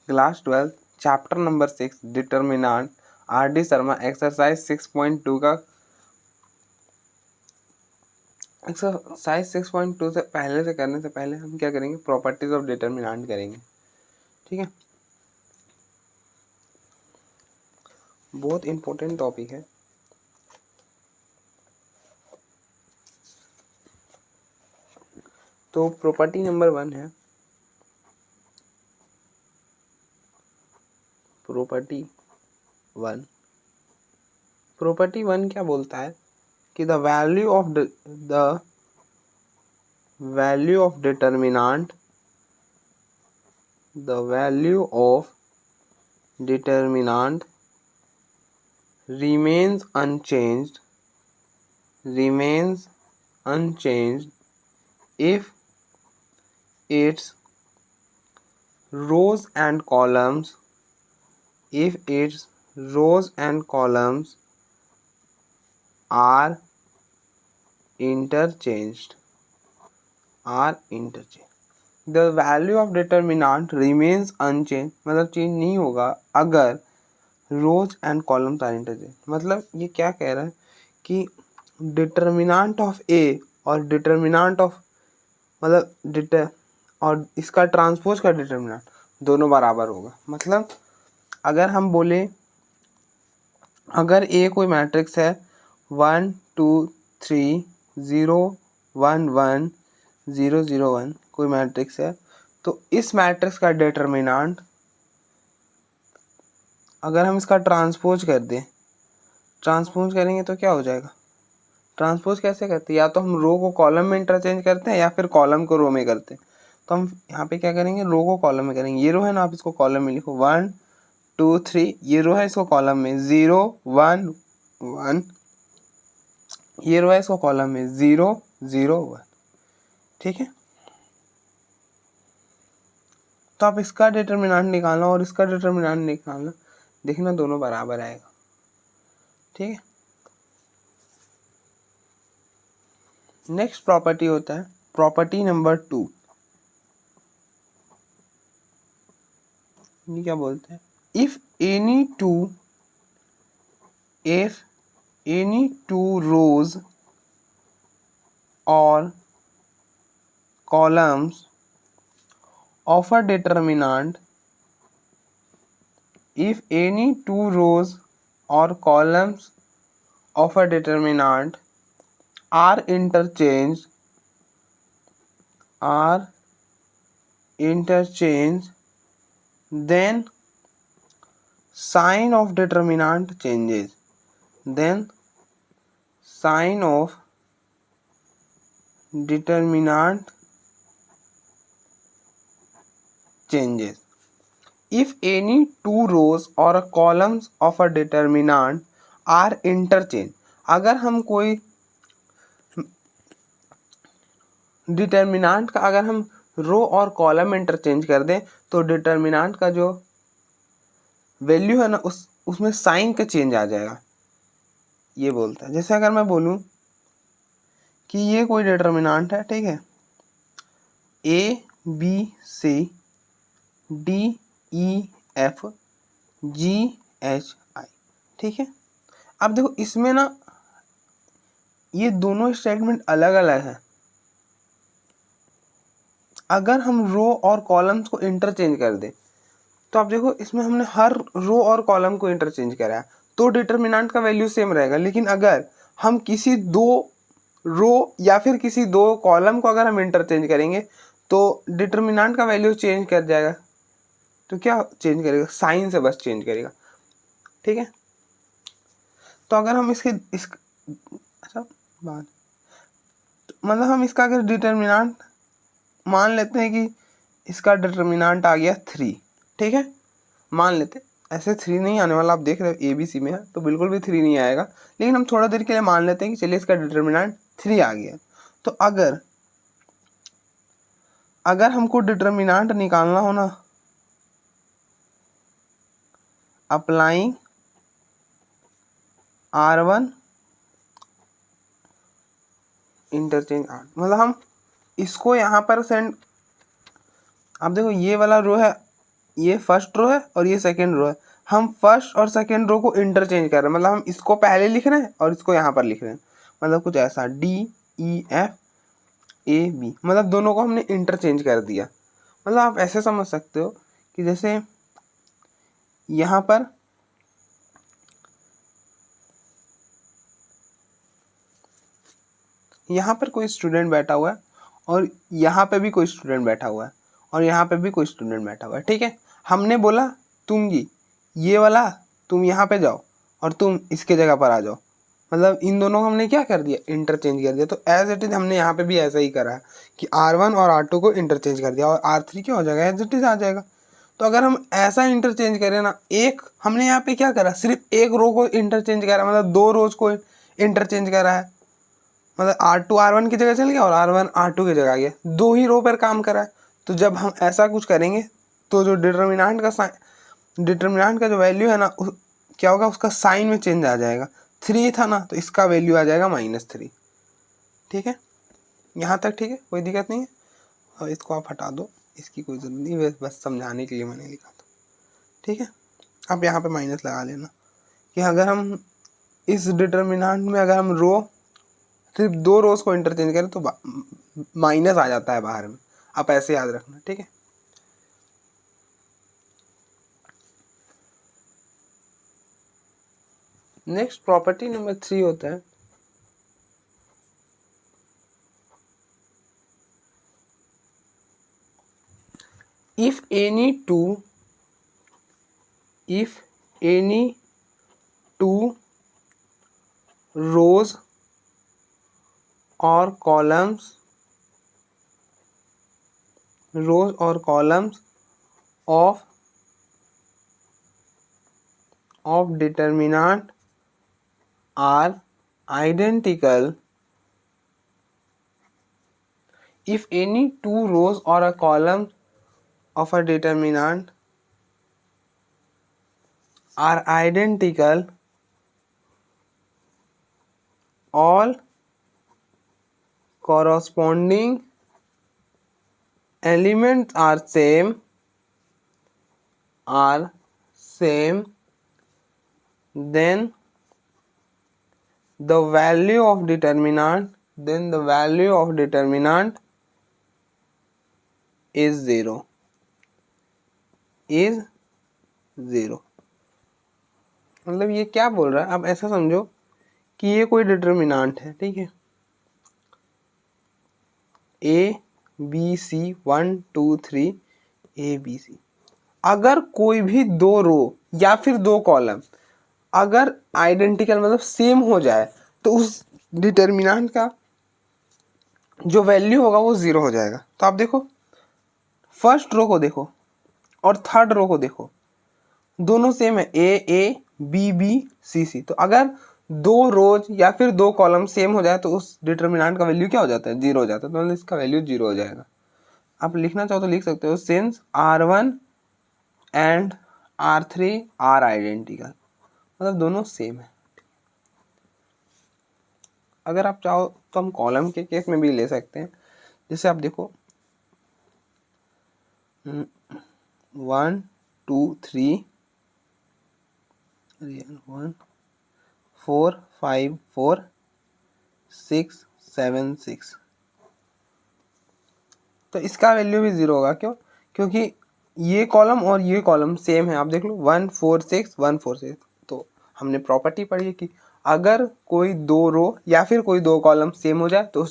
Class 12 chapter number 6 determinant RD. Sharma exercise 6.2 का exercise 6.2 से पहले से करने से पहले हम क्या करेंगे, प्रॉपर्टीज ऑफ डिटर्मिनेंट करेंगे। ठीक है, बहुत इंपॉर्टेंट टॉपिक है। तो प्रॉपर्टी नंबर 1 है, प्रॉपर्टी वन क्या बोलता है कि the value of determinant remains unchanged if its rows and columns are interchanged. The value of determinant remains unchanged मतलब चेंज नहीं होगा अगर रोज एंड कॉलम्स आर इंटरचेंज। मतलब ये क्या कह रहा है कि डिटर्मिनेंट ऑफ ए और डिटर्मिनेंट ऑफ मतलब और इसका ट्रांसपोज का डिटर्मिनेंट दोनों बराबर होगा। मतलब अगर हम बोले, अगर ए कोई मैट्रिक्स है 1 2 3 0 1 1 0 0 1 कोई मैट्रिक्स है, तो इस मैट्रिक्स का डिटर्मिनेंट अगर हम इसका ट्रांसपोज कर दें, ट्रांसपोज करेंगे तो क्या हो जाएगा। ट्रांसपोज कैसे करते हैं, या तो हम रो को कॉलम में इंटरचेंज करते हैं या फिर कॉलम को रो में करते हैं। तो हम यहाँ पे क्या करेंगे, रो को कॉलम में करेंगे। ये रो है ना, आप इसको कॉलम में लिखो 1 2 3, ये रो है इसको कॉलम में 0 1 1, ये रो है इसको कॉलम में 0 0 1। ठीक है, तो आप इसका डिटर्मिनेंट निकालना और इसका डिटर्मिनेंट निकालना, देखना दोनों बराबर आएगा। ठीक है, नेक्स्ट प्रॉपर्टी होता है प्रॉपर्टी नंबर 2। ये क्या बोलते हैं, इफ एनी टू रोज और columns of a determinant, if any two rows or columns of a determinant are interchanged, then sign of determinant changes. If any two rows or columns of a determinant are interchanged, अगर हम कोई determinant का अगर हम रो और column interchange कर दें तो डिटर्मिनेंट का जो वैल्यू है ना उसमें साइन का चेंज आ जाएगा। ये बोलता है, जैसे अगर मैं बोलूं कि ये कोई डिटर्मिनेंट है, ठीक है, A B C D E F G H I. ठीक है, अब देखो इसमें ना ये दोनों स्टेटमेंट अलग अलग है। अगर हम रो और कॉलम्स को इंटरचेंज कर दें तो आप देखो इसमें हमने हर रो और कॉलम को इंटरचेंज करा तो डिटर्मिनेंट का वैल्यू सेम रहेगा। लेकिन अगर हम किसी दो रो या फिर किसी दो कॉलम को अगर हम इंटरचेंज करेंगे तो डिटर्मिनेंट का वैल्यू चेंज कर जाएगा। तो क्या चेंज करेगा, साइन से बस चेंज करेगा। ठीक है, तो अगर हम मतलब हम इसका अगर डिटर्मिनेंट मान लेते हैं कि इसका डिटर्मिनेंट आ गया 3, ठीक है, मान लेते, ऐसे 3 नहीं आने वाला, आप देख रहे हो ए बी सी में है तो बिल्कुल भी 3 नहीं आएगा, लेकिन हम थोड़ा देर के लिए मान लेते हैं कि चलिए इसका डिटर्मिनेंट 3 आ गया। तो अगर हमको डिटर्मिनेंट निकालना हो ना, अप्लाइंग R1 इंटरचेंज R, मतलब हम इसको यहाँ पर सेंड, अब देखो ये वाला रो है ये फर्स्ट रो है और ये सेकेंड रो है, हम फर्स्ट और सेकेंड रो को इंटरचेंज कर रहे हैं, मतलब हम इसको पहले लिख रहे हैं और इसको यहाँ पर लिख रहे हैं, मतलब कुछ ऐसा DEFAB, मतलब दोनों को हमने इंटरचेंज कर दिया। मतलब आप ऐसे समझ सकते हो कि जैसे यहाँ पर कोई स्टूडेंट बैठा हुआ है और यहाँ पे भी कोई स्टूडेंट बैठा हुआ है और यहाँ पे भी कोई स्टूडेंट बैठा हुआ है, ठीक है। हमने बोला तुम जी ये वाला तुम यहाँ पे जाओ और तुम इसके जगह पर आ जाओ, मतलब इन दोनों को हमने क्या कर दिया, इंटरचेंज कर दिया। तो एज इट इज हमने यहाँ पे भी ऐसा ही करा है कि R1 और R2 को इंटरचेंज कर दिया और R3 क्या हो जाएगा, एज इट इज आ जाएगा। तो अगर हम ऐसा इंटरचेंज करें ना, एक हमने यहाँ पे क्या करा, सिर्फ एक रो को इंटरचेंज करा, मतलब दो रोज को इंटरचेंज करा है, मतलब R2 R1 की जगह चल गया और R1 R2 की जगह आ गया, दो ही रो पर काम करा है। तो जब हम ऐसा कुछ करेंगे तो जो डिटर्मिनेंट का जो वैल्यू है ना, क्या होगा, उसका साइन में चेंज आ जाएगा। 3 था ना तो इसका वैल्यू आ जाएगा -3, ठीक है। यहाँ तक ठीक है, कोई दिक्कत नहीं है। और इसको आप हटा दो, इसकी कोई ज़रूरत नहीं, बस समझाने के लिए मैंने लिखा था, ठीक है। आप यहाँ पे माइनस लगा लेना कि अगर हम इस डिटर्मिनेंट में अगर हम रो सिर्फ दो रोज को इंटरचेंज करें तो माइनस आ जाता है बाहर में, आप ऐसे याद रखना, ठीक है। नेक्स्ट प्रॉपर्टी नंबर 3 होता है if any two rows or columns of determinant are identical, if any two rows or a column of a determinant are identical, all corresponding elements are same, then the value of determinant is zero. मतलब ये क्या बोल रहा है, आप ऐसा समझो कि ये कोई डिटर्मिनेंट है, ठीक है, ABC 1 2 3 ABC। अगर कोई भी दो रो या फिर दो कॉलम अगर आइडेंटिकल मतलब सेम हो जाए तो उस डिटर्मिनेंट का जो वैल्यू होगा वो 0 हो जाएगा। तो आप देखो फर्स्ट रो को देखो और थर्ड रो को देखो, दोनों सेम है, A B B C C। तो अगर दो रोज या फिर दो कॉलम सेम हो जाए तो उस डिटर्मिनेंट का वैल्यू क्या हो जाता है, 0 हो जाता है, तो मतलब इसका वैल्यू 0 हो जाएगा। आप लिखना चाहो तो लिख सकते हो since R1 and R3 are identical, मतलब दोनों सेम है। अगर आप चाहो तो हम कॉलम के केस में भी ले सकते हैं, जैसे आप देखो 1 2 3 1 4 5 4 6 7 6, तो इसका वैल्यू भी 0 होगा। क्यों, क्योंकि ये कॉलम और ये कॉलम सेम है। आप देख लो 1 4 6 1 4 6। तो हमने प्रॉपर्टी पढ़ी है कि अगर कोई दो रो या फिर कोई दो कॉलम सेम हो जाए तो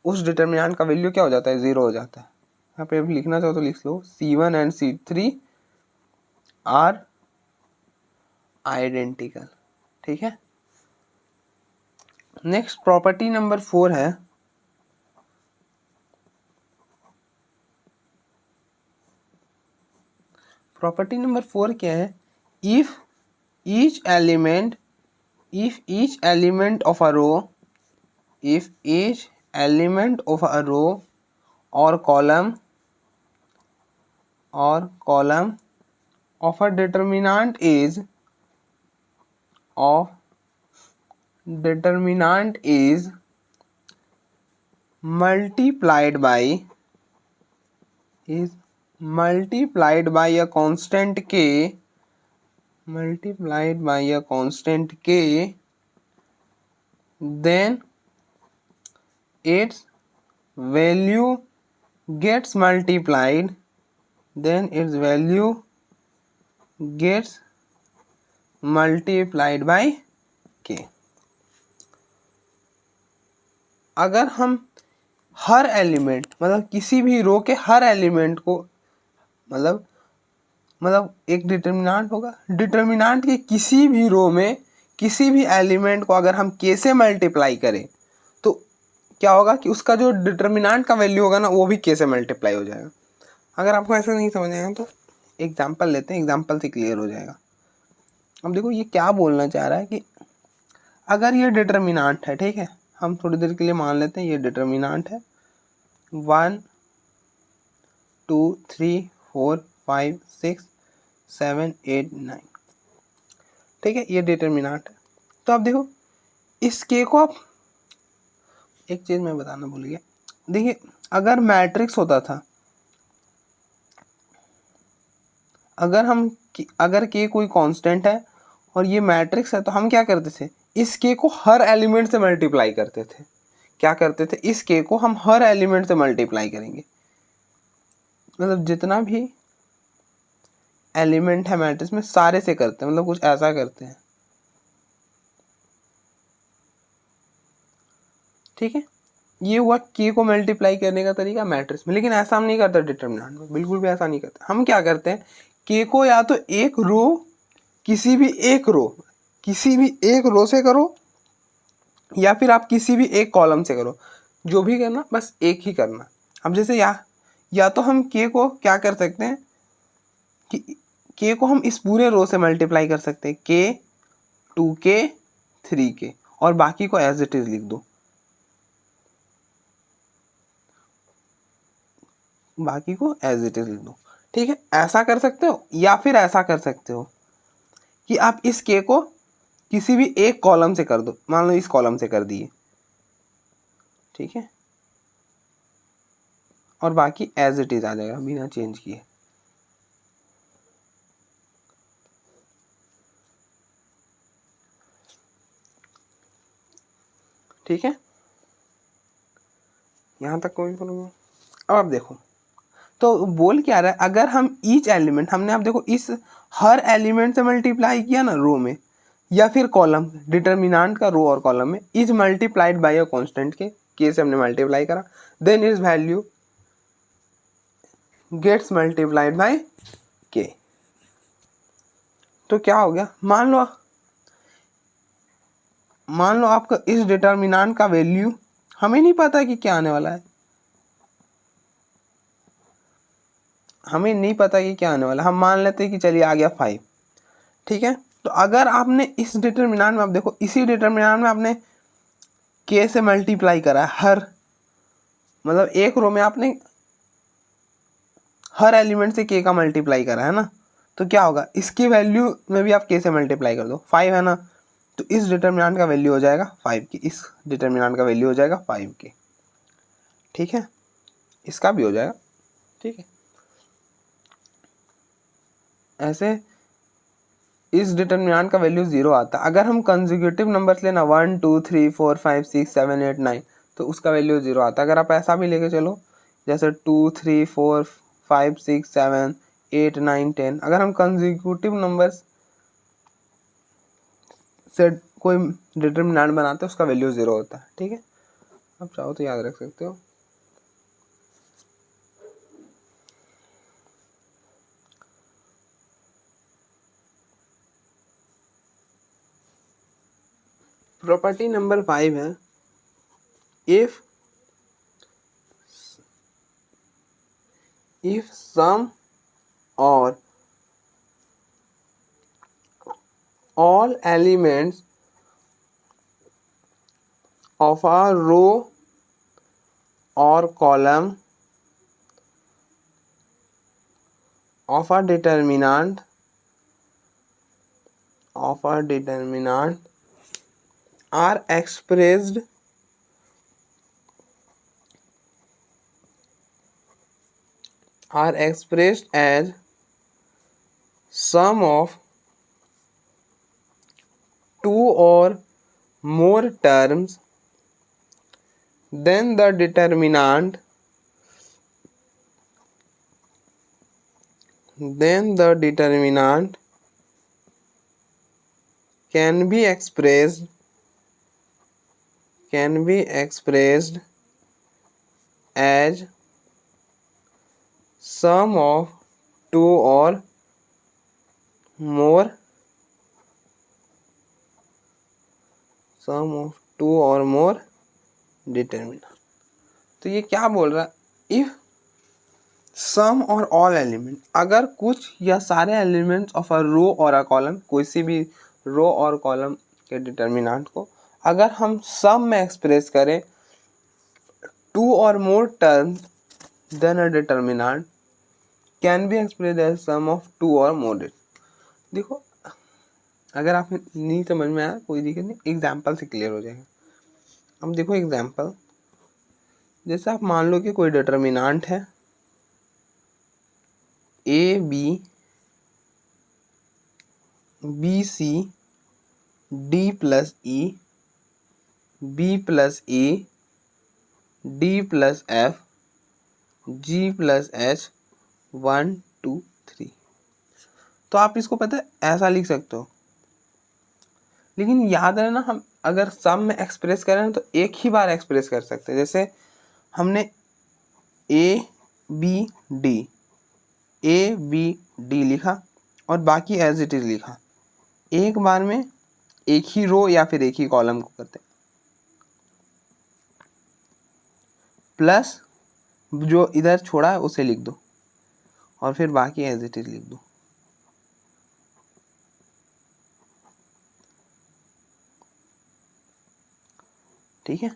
उस डिटर्मिनेंट का वैल्यू क्या हो जाता है, 0 हो जाता है। यहाँ पे अभी लिखना चाहो तो लिख लो C1 and C3 are identical, ठीक है। नेक्स्ट प्रॉपर्टी नंबर 4 है प्रॉपर्टी नंबर 4 क्या है, if each element of a row or column of a determinant is multiplied by multiplied by a constant k, then its value gets multiplied, by k। अगर हम हर element मतलब किसी भी रो के हर element को मतलब एक डिटर्मिनेंट होगा, डिटर्मिनेंट के किसी भी रो में किसी भी एलिमेंट को अगर हम k से मल्टीप्लाई करें तो क्या होगा कि उसका जो डिटर्मिनेंट का वैल्यू होगा ना वो भी k से मल्टीप्लाई हो जाएगा। अगर आपको ऐसा नहीं समझ आएगा तो एग्जाम्पल लेते हैं, एग्जाम्पल से क्लियर हो जाएगा। अब देखो ये क्या बोलना चाह रहा है कि अगर ये डिटर्मिनेंट है, ठीक है, हम थोड़ी देर के लिए मान लेते हैं ये डिटर्मिनेंट है 1 2 3 4 5 6 7 8 9, ठीक है, ये डिटर्मिनेंट है। तो आप देखो इस के को आप एक चीज मैं बताना भूल गया, देखिए अगर मैट्रिक्स होता था, अगर के कोई कांस्टेंट है और ये मैट्रिक्स है तो हम क्या करते थे, इस के को हर एलिमेंट से मल्टीप्लाई करते थे। क्या करते थे, इस के को हम हर एलिमेंट से मल्टीप्लाई करेंगे, मतलब जितना भी एलिमेंट है मैट्रिक्स में सारे से करते हैं, मतलब कुछ ऐसा करते हैं, ठीक है। ये हुआ के को मल्टीप्लाई करने का तरीका मैट्रिक्स में, लेकिन ऐसा हम नहीं करते डिटर्मिनेंट में, बिल्कुल भी ऐसा नहीं करते। हम क्या करते हैं, के को या तो एक रो किसी भी एक रो से करो या फिर आप किसी भी एक कॉलम से करो, जो भी करना बस एक ही करना। अब जैसे या तो हम के को क्या कर सकते हैं कि के को हम इस पूरे रो से मल्टीप्लाई कर सकते हैं, के 2k 3k, और बाकी को एज इट इज लिख दो, ठीक है। ऐसा कर सकते हो या फिर ऐसा कर सकते हो कि आप इस के को किसी भी एक कॉलम से कर दो, मान लो इस कॉलम से कर दिए, ठीक है, और बाकी एज इट इज आ जाएगा बिना चेंज किए। ठीक है, यहां तक कोई प्रॉब्लम? अब आप देखो तो बोल क्या रहा है, अगर हम ईच एलिमेंट, हमने आप देखो इस हर एलिमेंट से मल्टीप्लाई किया ना रो में या फिर कॉलम, डिटर्मिनेंट का रो और कॉलम में, is multiplied by a constant k से हमने मल्टीप्लाई करा, then is value gets multiplied by k. तो क्या हो गया, मान लो आपका इस डिटर्मिनेंट का वैल्यू हमें नहीं पता कि क्या आने वाला है, हम मान लेते हैं कि चलिए आ गया 5, ठीक है। तो अगर आपने इस डिटर्मिनेंट में, आप देखो इसी डिटर्मिनेंट में आपने के से मल्टीप्लाई करा है, मतलब एक रो में आपने हर एलिमेंट से के का मल्टीप्लाई करा है ना, तो क्या होगा, इसकी वैल्यू में भी आप के से मल्टीप्लाई कर दो, 5 है ना, तो इस डिटर्मिनेंट का वैल्यू हो जाएगा 5 की, इस डिटर्मिनेंट का वैल्यू हो जाएगा 5 की, ठीक है, इसका भी हो जाएगा, ठीक है। ऐसे इस डिटर्मिनेंट का वैल्यू 0 आता है। अगर हम कंसेक्यूटिव नंबर्स लेना 1 2 3 4 5 6 7 8 9 तो उसका वैल्यू 0 आता है। अगर आप ऐसा भी लेके चलो जैसे 2 3 4 5 6 7 8 9 10, अगर हम कंसेक्यूटिव नंबर्स से कोई डिटर्मिनेंट बनाते हैं उसका वैल्यू 0 होता है, ठीक है। आप चाहो तो याद रख सकते हो। प्रॉपर्टी नंबर 5 है, इफ सम और all elements of a row or column of a determinant are expressed are expressed as sum of two or more terms, then the determinant can be expressed as sum of two or more determinant. तो ये क्या बोल रहा है, if some और all element, अगर कुछ या सारे एलिमेंट्स ऑफ अ रो और अ कॉलम, कोई सी भी रो और कॉलम के डिटर्मिनेंट को अगर हम सम में एक्सप्रेस करें two or more terms, then a determinant can be express as sum of two or more. देखो अगर आप नहीं समझ में आया कोई दिक्कत नहीं, एग्जाम्पल से क्लियर हो जाएगा। अब देखो एग्जाम्पल, जैसे आप मान लो कि कोई डिटर्मिनेंट है A B C D plus E B plus A D plus F G plus H 1 2 3। तो आप इसको पता है ऐसा लिख सकते हो, लेकिन याद रखना हम अगर सम में एक्सप्रेस करें तो एक ही बार एक्सप्रेस कर सकते हैं। जैसे हमने ए बी डी लिखा और बाकी एज इट इज लिखा, एक बार में एक ही रो या फिर एक ही कॉलम को करते हैं, प्लस जो इधर छोड़ा है उसे लिख दो और फिर बाकी एज इट इज लिख दो। ठीक है,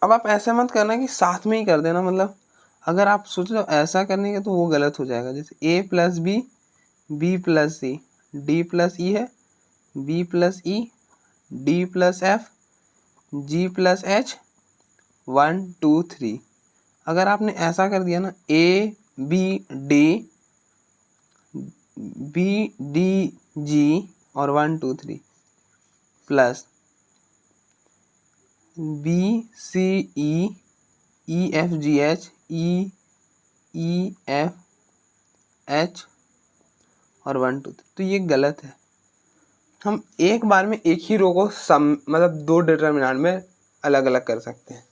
अब आप ऐसा मत करना कि साथ में ही कर देना, मतलब अगर आप सोच लो ऐसा करने के तो वो गलत हो जाएगा। जैसे A plus B plus C D plus E है, B plus E D plus F G plus H 1 2 3। अगर आपने ऐसा कर दिया ना ए बी डी जी और 1 2 3 plus B C E F G H E F H और 1 2 3, तो ये गलत है। हम एक बार में एक ही रो को सम मतलब दो डिटरमिनेंट में अलग अलग कर सकते हैं।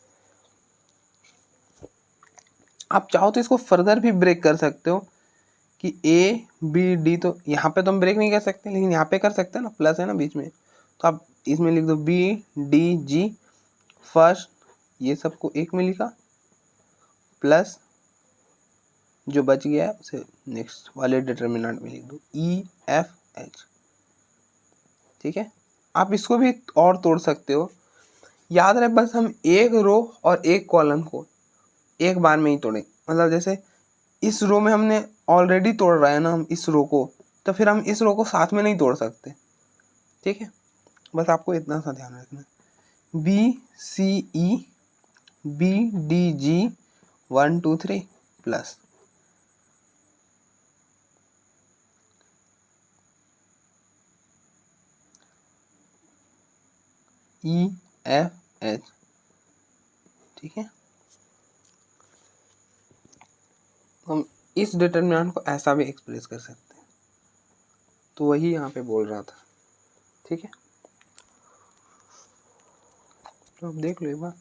आप चाहो तो इसको फर्दर भी ब्रेक कर सकते हो कि ए बी डी, तो यहाँ पे तो हम ब्रेक नहीं कर सकते लेकिन यहाँ पे कर सकते हैं ना, प्लस है ना बीच में, तो आप इसमें लिख दो बी डी जी, फर्स्ट ये सबको एक में लिखा प्लस जो बच गया है उसे नेक्स्ट वाले डिटरमिनेंट में लिख दो ई एफ एच। ठीक है, आप इसको भी और तोड़ सकते हो, याद रहे बस हम एक रो और एक कॉलम को एक बार में ही तोड़े। मतलब जैसे इस रो में हमने ऑलरेडी तोड़ रहा है ना हम इस रो को, तो फिर हम इस रो को साथ में नहीं तोड़ सकते। ठीक है, बस आपको इतना सा ध्यान रखना है। B C E B D G 1 2 3 plus E F H. ठीक है, हम इस डिटरमिनेंट को ऐसा भी एक्सप्रेस कर सकते हैं, तो वही यहाँ पे बोल रहा था। ठीक है, तो अब देख लो एक बार।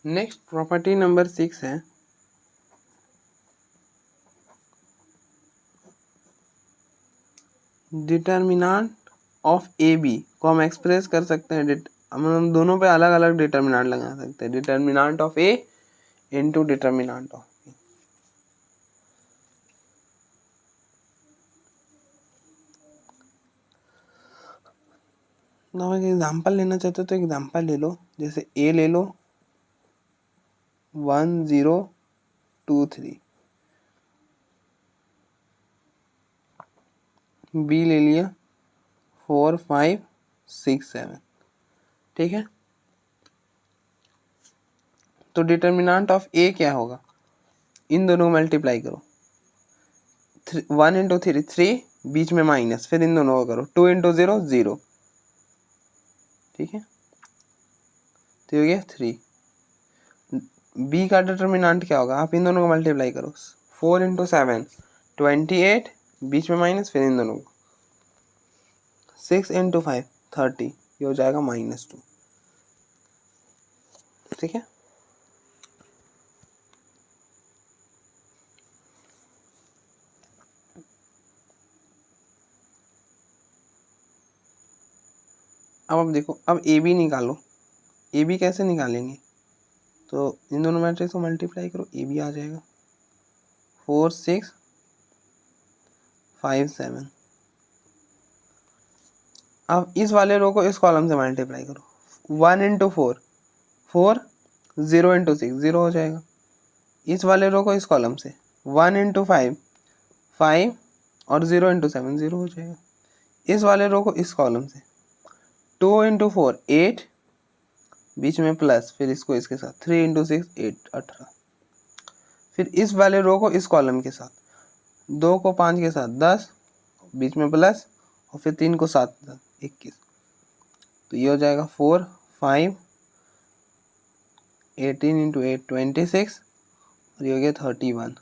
नेक्स्ट प्रॉपर्टी नंबर 6 है डिटर्मिनेंट ऑफ ए बी को हम एक्सप्रेस कर सकते हैं, हम दोनों पे अलग अलग डिटर्मिनेंट लगा सकते हैं। Determinant of A into determinant of B. तो अगर एग्जाम्पल लेना चाहते हो तो एग्जाम्पल ले लो, जैसे ए ले लो 1 0 2 3, बी ले लिया 4 5 6 7, ठीक है। तो डिटर्मिनेंट ऑफ ए क्या होगा, इन दोनों को मल्टीप्लाई करो, 1 इंटू 3 3, बीच में माइनस, फिर इन दोनों को करो, 2 इंटू 0 0, ठीक है। तो ये हो गया 3। बी का डिटर्मिनेंट क्या होगा, आप इन दोनों को मल्टीप्लाई करो, 4 इंटू 7 28, बीच में माइनस, फिर इन दोनों को 6 इंटू 5 30, ये हो जाएगा -2, ठीक है। अब देखो, अब ए बी निकालो, ए बी कैसे निकालेंगे, तो इन दोनों मैट्रिक्स को मल्टीप्लाई करो, ए बी आ जाएगा 4 6 5 7। अब इस वाले रो को इस कॉलम से मल्टीप्लाई करो, 1 इंटू 4 4, 0 इंटू 6 0 हो जाएगा। इस वाले रो को इस कॉलम से 1 इंटू 5 5, और 0 इंटू 7 0 हो जाएगा। इस वाले रो को इस कॉलम से 2 इंटू 4 8, बीच में प्लस, फिर इसको इसके साथ 3 इंटू 6 8 18। फिर इस वाले रो को इस कॉलम के साथ 2 को 5 के साथ 10, बीच में प्लस, और फिर 3 को 7 21। तो ये हो जाएगा 4 5 18 इंटू 8 26, और ये हो गया 31।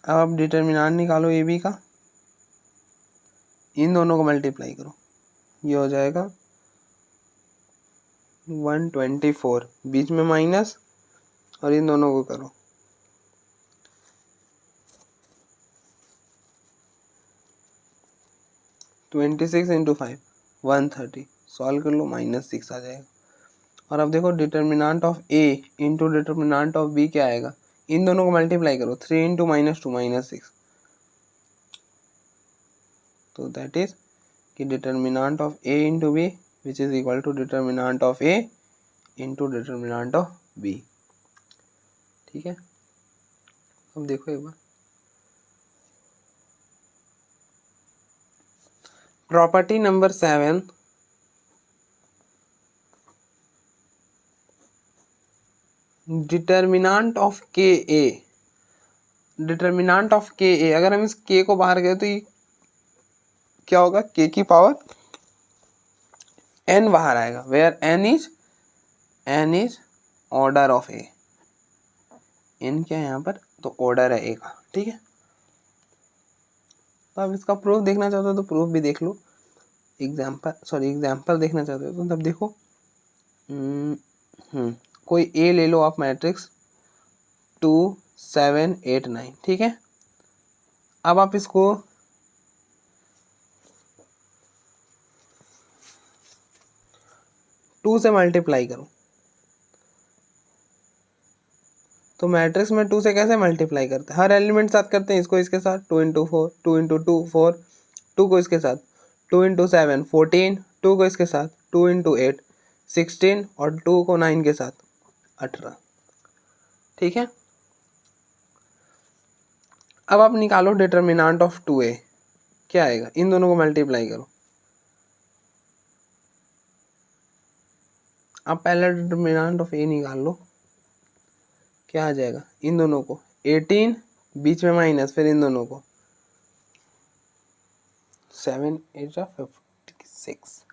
अब आप डिटर्मिनेंट निकालो ए बी का, इन दोनों को मल्टीप्लाई करो, ये हो जाएगा 124, बीच में माइनस, और इन दोनों को करो 26 इंटू 5 130, सॉल्व कर लो, -6 आ जाएगा। और अब देखो determinant of A into determinant of B क्या आएगा, इन दोनों को मल्टीप्लाई करो, 3 इंटू -2 -6, तो दैट इज कि determinant of A into B which is equal to determinant of A into determinant of B, ठीक है। अब देखो एक बार, property number 7, determinant of k A, determinant of k ए, अगर हम इस के को बाहर गए तो ये क्या होगा, के की पावर n बाहर आएगा, where n is order of A, n क्या है यहाँ पर, तो ऑर्डर है ए का, ठीक है। तो अब इसका प्रूफ देखना चाहते हो तो प्रूफ भी देख लो, एग्जाम्पल देखना चाहते हो तो तब देखो, कोई ए ले लो आप, मैट्रिक्स 2 7 8 9, ठीक है। अब आप इसको टू से मल्टीप्लाई करो, तो मैट्रिक्स में 2 से कैसे मल्टीप्लाई करते हैं, हर एलिमेंट साथ करते हैं, इसको इसके साथ 2 इंटू 4 2 इंटू 2 4, 2 को इसके साथ 2 इंटू 7 14, 2 को इसके साथ 2 इंटू 8 16, और 2 को 9 के साथ 18, ठीक है। अब आप निकालो डिटर्मिनेंट ऑफ 2a, क्या आएगा, इन दोनों को मल्टीप्लाई करो, आप पहले डिटर्मिनेंट ऑफ a निकाल लो, क्या आ जाएगा, इन दोनों को 18, बीच में माइनस, फिर इन दोनों को 7 8 56,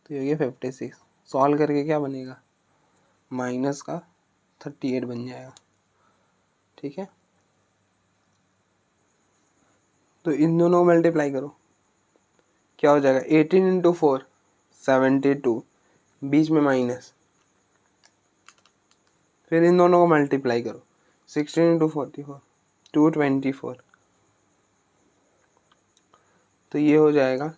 तो ये 56, सॉल्व करके क्या बनेगा, माइनस का 38 बन जाएगा, ठीक है। तो इन दोनों को मल्टीप्लाई करो, क्या हो जाएगा, 18 इंटू 4 72, बीच में माइनस, फिर इन दोनों को मल्टीप्लाई करो, 16 इंटू 44 224, तो ये हो जाएगा,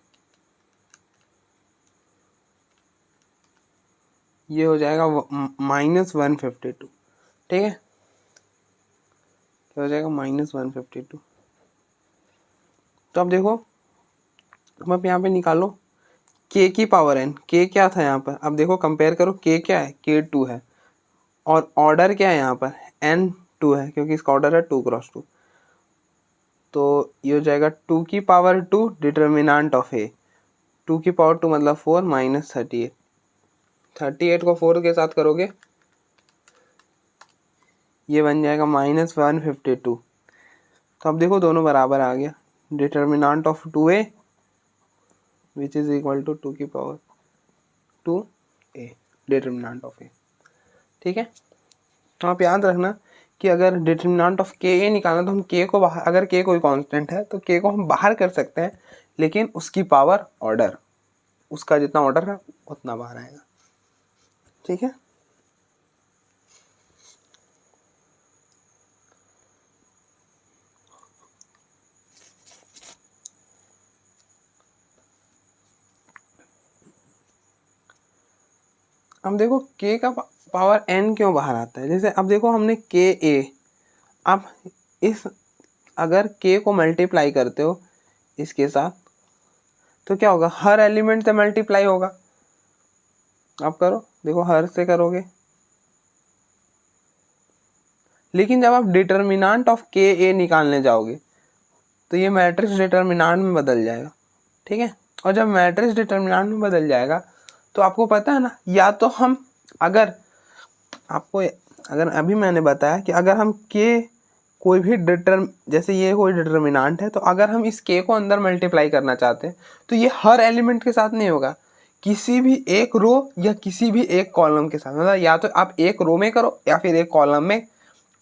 ये हो जाएगा -152, ठीक है। क्या हो जाएगा, -152। तो अब देखो, तुम अब यहाँ पे निकालो k की पावर n, k क्या था यहाँ पर, अब देखो कंपेयर करो, k क्या है, k 2 है, और ऑर्डर क्या है यहाँ पर n2 है क्योंकि इसका ऑर्डर है 2×2, तो ये हो जाएगा 2 डिटर्मिनेंट ऑफ ए, 2 मतलब 4 माइनस 38, 38 को 4 के साथ करोगे ये बन जाएगा -152। तो अब देखो दोनों बराबर आ गया, determinant of 2a which is equal to 2a determinant of a। ठीक है, तो आप याद रखना कि अगर डिटर्मिनेंट ऑफ के ए निकालना तो हम के को बाहर, अगर के कोई कांस्टेंट है तो के को हम बाहर कर सकते हैं, लेकिन उसकी पावर ऑर्डर, उसका जितना ऑर्डर है उतना बाहर आएगा। ठीक है, अब देखो k का पावर n क्यों बाहर आता है। जैसे अब देखो हमने के ए, आप इस अगर k को मल्टीप्लाई करते हो इसके साथ तो क्या होगा, हर एलिमेंट से मल्टीप्लाई होगा। आप करो, देखो हर से करोगे, लेकिन जब आप डिटर्मिनेंट ऑफ के ए निकालने जाओगे तो ये मैट्रिक्स डिटर्मिनेंट में बदल जाएगा। ठीक है, और जब मैट्रिक्स डिटर्मिनेंट में बदल जाएगा तो आपको पता है ना, या तो हम अगर आपको अगर अभी मैंने बताया कि अगर हम के कोई भी जैसे ये कोई डिटर्मिनेंट है, तो अगर हम इस के को अंदर मल्टीप्लाई करना चाहते हैं तो ये हर एलिमेंट के साथ नहीं होगा, किसी भी एक रो या किसी भी एक कॉलम के साथ, मतलब या तो आप एक रो में करो या फिर एक कॉलम में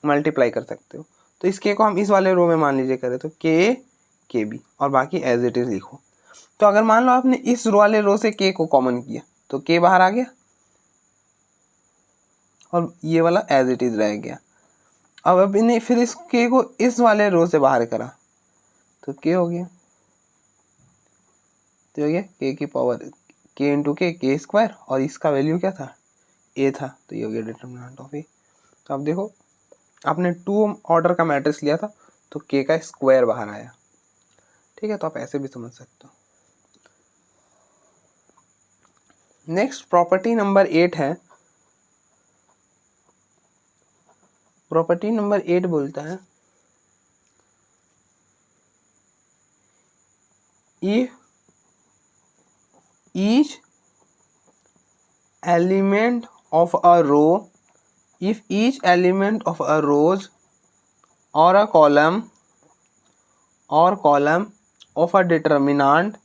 मल्टीप्लाई कर सकते हो। तो इस के को हम इस वाले रो में मान लीजिए करें तो के बी और बाकी एज इट इज लिखो। तो अगर मान लो आपने इस रो वाले रो से के को कॉमन किया तो के बाहर आ गया और ये वाला एज इट इज रह गया। अब इन्हें फिर इस के को इस वाले रो से बाहर करा तो के हो गया, तो हो गया के की पावर के इंटू के स्क्वायर, और इसका वैल्यू क्या था ए था, तो ये हो गया डिटर्मिनेंट ऑफ ए। तो अब देखो आपने 2 ऑर्डर का मैट्रिक्स लिया था तो के का स्क्वायर बाहर आया। ठीक है, तो आप ऐसे भी समझ सकते हो। नेक्स्ट प्रॉपर्टी नंबर 8 है, प्रॉपर्टी नंबर 8 बोलता है if each element of a row, if each element of a rows or a column of a determinant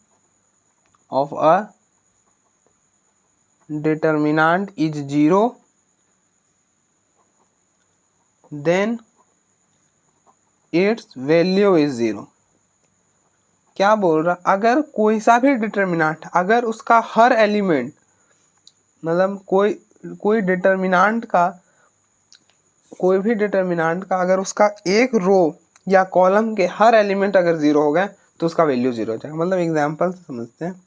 is 0, then its value is 0। क्या बोल रहा, अगर कोई सा भी डिटर्मिनेंट, अगर उसका हर एलिमेंट, मतलब कोई डिटर्मिनेंट का, कोई भी डिटर्मिनेंट का अगर उसका एक रो या कॉलम के हर एलिमेंट अगर 0 हो गए तो उसका वैल्यू 0 हो जाएगा। मतलब एग्जांपल समझते हैं,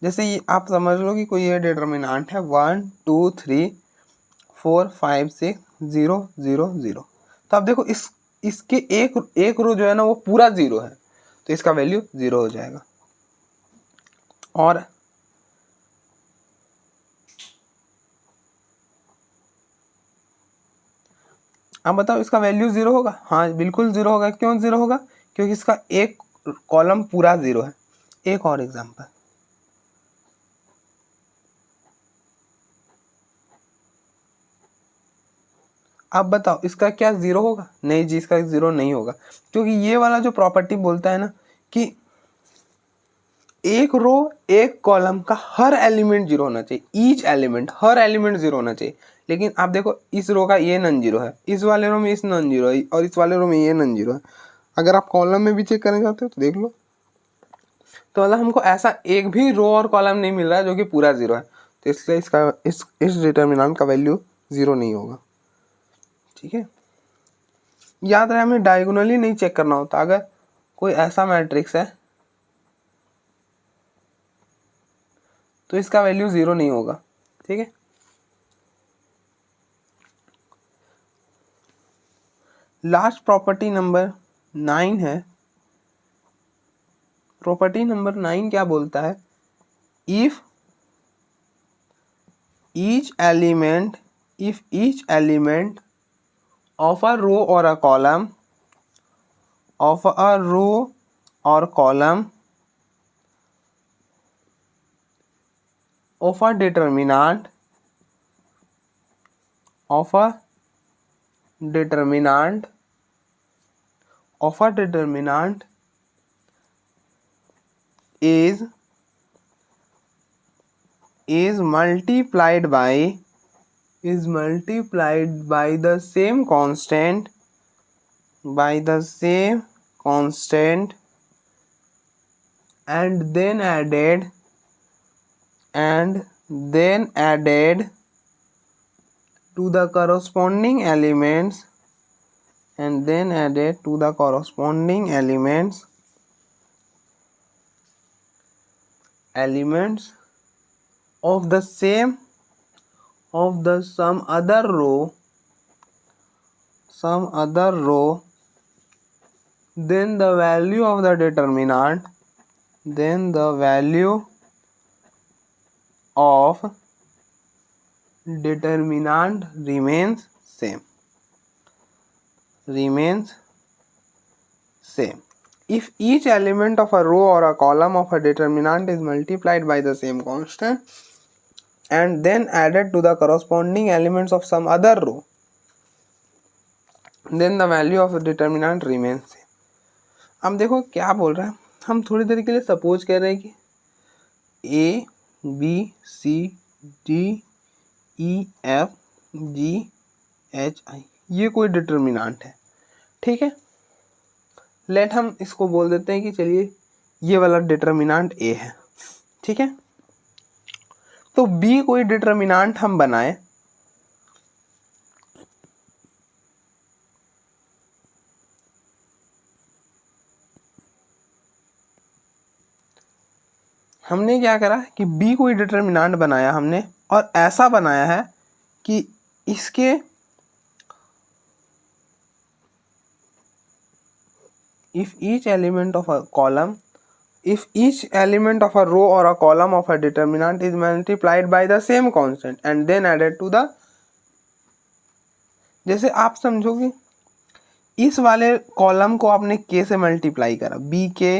जैसे ये आप समझ लो कि कोई ये डिटर्मिनेंट है 1 2 3 4 5 6 0 0 0। तो आप देखो इसके एक रो जो है ना वो पूरा 0 है, तो इसका वैल्यू 0 हो जाएगा। और अब बताओ इसका वैल्यू 0 होगा? हाँ बिल्कुल 0 होगा। क्यों 0 होगा? क्योंकि इसका एक कॉलम पूरा 0 है। एक और एग्जांपल, अब बताओ इसका क्या 0 होगा? नहीं जी, इसका 0 नहीं होगा, क्योंकि ये वाला जो प्रॉपर्टी बोलता है ना कि एक रो एक कॉलम का हर एलिमेंट 0 होना चाहिए, ईच एलिमेंट, हर एलिमेंट 0 होना चाहिए। लेकिन आप देखो इस रो का ये नॉन 0 है, इस वाले रो में इस नॉन 0 है, और इस वाले रो में ये नॉन 0 है। अगर आप कॉलम में भी चेक करना चाहते हो तो देख लो। तो मतलब हमको ऐसा एक भी रो और कॉलम नहीं मिल रहा है जो कि पूरा 0 है, तो इसलिए इसका इस डिटर्मिनेंट का वैल्यू 0 नहीं होगा। ठीक है, याद रहे हमें डायगोनली नहीं चेक करना होता। अगर कोई ऐसा मैट्रिक्स है तो इसका वैल्यू 0 नहीं होगा। ठीक है, लास्ट प्रॉपर्टी नंबर 9 है। प्रॉपर्टी नंबर 9 क्या बोलता है? If each if each element of a row or a column of a row or column of a determinant of a determinant of a determinant is multiplied by the same constant and then added to the corresponding elements of the same of the some other row, then the value of the determinant remains same. If each element of a row or a column of a determinant is multiplied by the same constant and then added to the corresponding elements of some other row, then the value of the determinant remains same. अब देखो क्या बोल रहा है, हम थोड़ी देर के लिए सपोज कर रहे हैं कि A B C D E F G H I ये कोई डिटर्मिनेंट है, ठीक है। लेट हम इसको बोल देते हैं कि चलिए ये वाला डिटर्मिनेंट A है, ठीक है। तो B कोई डिटर्मिनेंट हम बनाए, हमने क्या करा कि B कोई डिटर्मिनेंट बनाया हमने, और ऐसा बनाया है कि इसके if each element of a row or a column of a determinant is multiplied by the same constant and then added to the, जैसे आप समझोगे इस वाले कॉलम को आपने K से मल्टीप्लाई करा, B के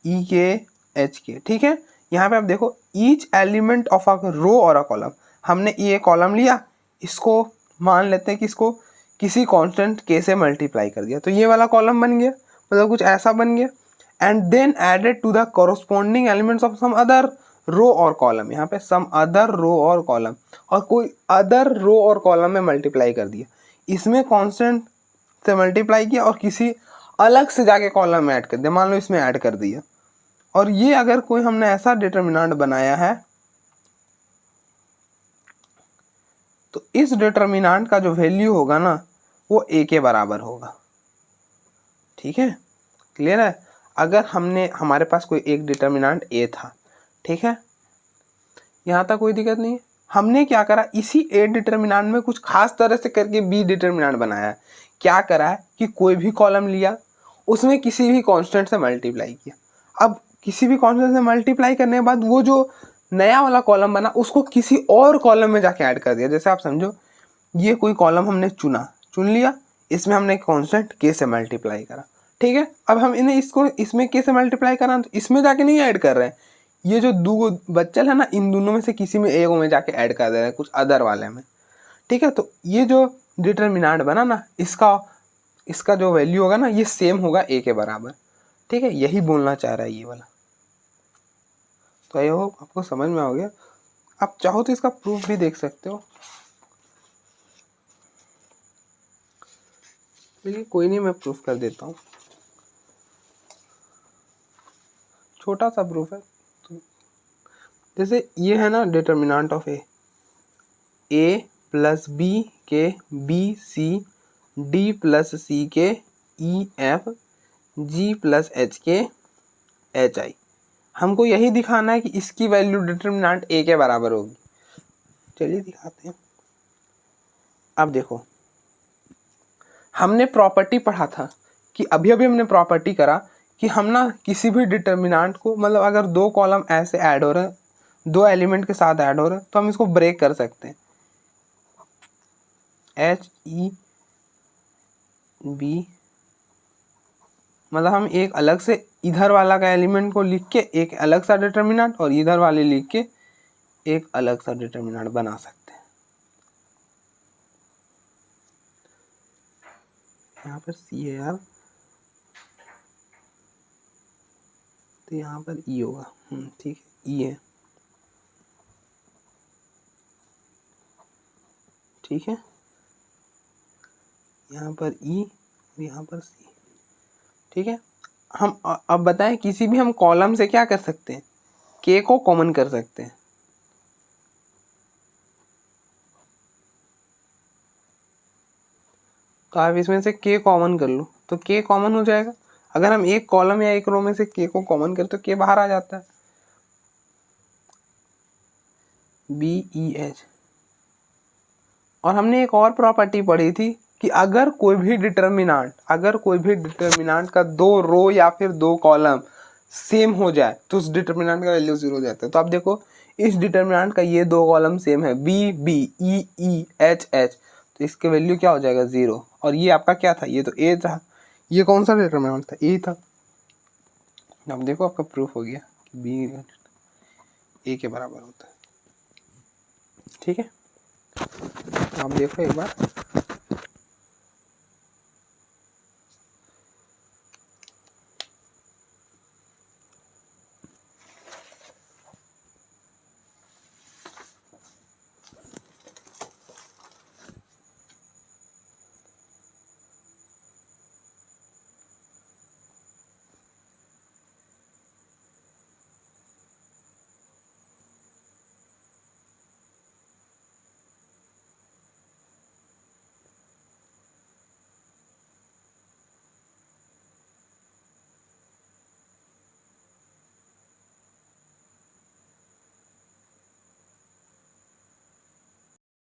E के H के, ठीक है। यहाँ पे आप देखो ईच एलिमेंट ऑफ अ रो और अ कॉलम, हमने ये कॉलम लिया, इसको मान लेते हैं कि इसको किसी कांस्टेंट K से मल्टीप्लाई कर दिया, तो ये वाला कॉलम बन गया, मतलब कुछ ऐसा बन गया। And then added to the corresponding elements of some other row और कॉलम, यहाँ पे सम अदर रो और कॉलम, और कोई अदर रो और कॉलम में मल्टीप्लाई कर दिया, इसमें कांस्टेंट से मल्टीप्लाई किया और किसी अलग से जाके कॉलम में ऐड कर दिया, मान लो इसमें ऐड कर दिया। और ये अगर कोई हमने ऐसा डिटर्मिनेंट बनाया है तो इस डिटर्मिनेंट का जो वैल्यू होगा ना वो A के बराबर होगा, ठीक है, क्लियर है। अगर हमारे पास कोई एक डिटर्मिनेंट A था, ठीक है, यहाँ तक कोई दिक्कत नहीं है। हमने क्या करा, इसी A डिटर्मिनेंट में कुछ खास तरह से करके B डिटर्मिनेंट बनाया है। क्या करा है कि कोई भी कॉलम लिया, उसमें किसी भी कांस्टेंट से मल्टीप्लाई किया। अब किसी भी कांस्टेंट से मल्टीप्लाई करने के बाद वो जो नया वाला कॉलम बना उसको किसी और कॉलम में जाके ऐड कर दिया। जैसे आप समझो ये कोई कॉलम हमने चुन लिया, इसमें हमने कांस्टेंट K से मल्टीप्लाई करा, ठीक है। अब हम इसमें K से मल्टीप्लाई करा तो इसमें जाके नहीं ऐड कर रहे हैं, ये जो दो बच्चल है ना, इन दोनों में से किसी में एक में जाके ऐड कर दे रहे हैं, कुछ अदर वाले में, ठीक है। तो ये जो डिटर्मिनेंट बना ना, इसका जो वैल्यू होगा ना ये सेम होगा A के बराबर, ठीक है। यही बोलना चाह रहा है ये वाला। तो आई होप आपको समझ में आ गया। आप चाहो तो इसका प्रूफ भी देख सकते हो, लेकिन कोई नहीं, मैं प्रूफ कर देता हूँ, छोटा सा प्रूफ है। तो जैसे ये है ना determinant of A plus B के B C D plus C के E F G plus H के H I, हमको यही दिखाना है कि इसकी वैल्यू डिटर्मिनेंट A के बराबर होगी। चलिए दिखाते हैं। अब देखो हमने प्रॉपर्टी पढ़ा था कि अभी हमने प्रॉपर्टी करा कि हम ना किसी भी डिटर्मिनेंट को, मतलब अगर दो कॉलम ऐसे ऐड हो रहे हैं, 2 एलिमेंट के साथ ऐड हो रहे हैं, तो हम इसको ब्रेक कर सकते हैं। HEB, मतलब हम एक अलग से इधर वाला का एलिमेंट को लिख के एक अलग सा डिटर्मिनेंट और इधर वाले लिख के एक अलग सा डिटर्मिनेंट बना सकते हैं। यहाँ पर C है यार, तो यहाँ पर E होगा। ठीक है, E है, ठीक है, यहाँ पर E, यहाँ पर C, ठीक है। हम अब बताएं, किसी भी हम कॉलम से क्या कर सकते हैं, K को कॉमन कर सकते हैं। तो आप इसमें से K कॉमन कर लो तो K कॉमन हो जाएगा। अगर हम एक कॉलम या एक रो में से K को कॉमन करें तो K बाहर आ जाता है, BEH। और हमने एक और प्रॉपर्टी पढ़ी थी कि अगर कोई भी डिटर्मिनेंट का दो रो या फिर दो कॉलम सेम हो जाए तो उस डिटर्मिनेंट का वैल्यू 0 हो जाता है। तो आप देखो, इस डिटर्मिनेंट का ये दो कॉलम सेम है, B B E E H H, तो इसके वैल्यू क्या हो जाएगा 0। और ये आपका क्या था, ये तो A था, ये कौन सा डिटर्मिनेंट था, A था। अब देखो आपका प्रूफ हो गया कि B A के बराबर होता है। ठीक है, आप देखो एक बार,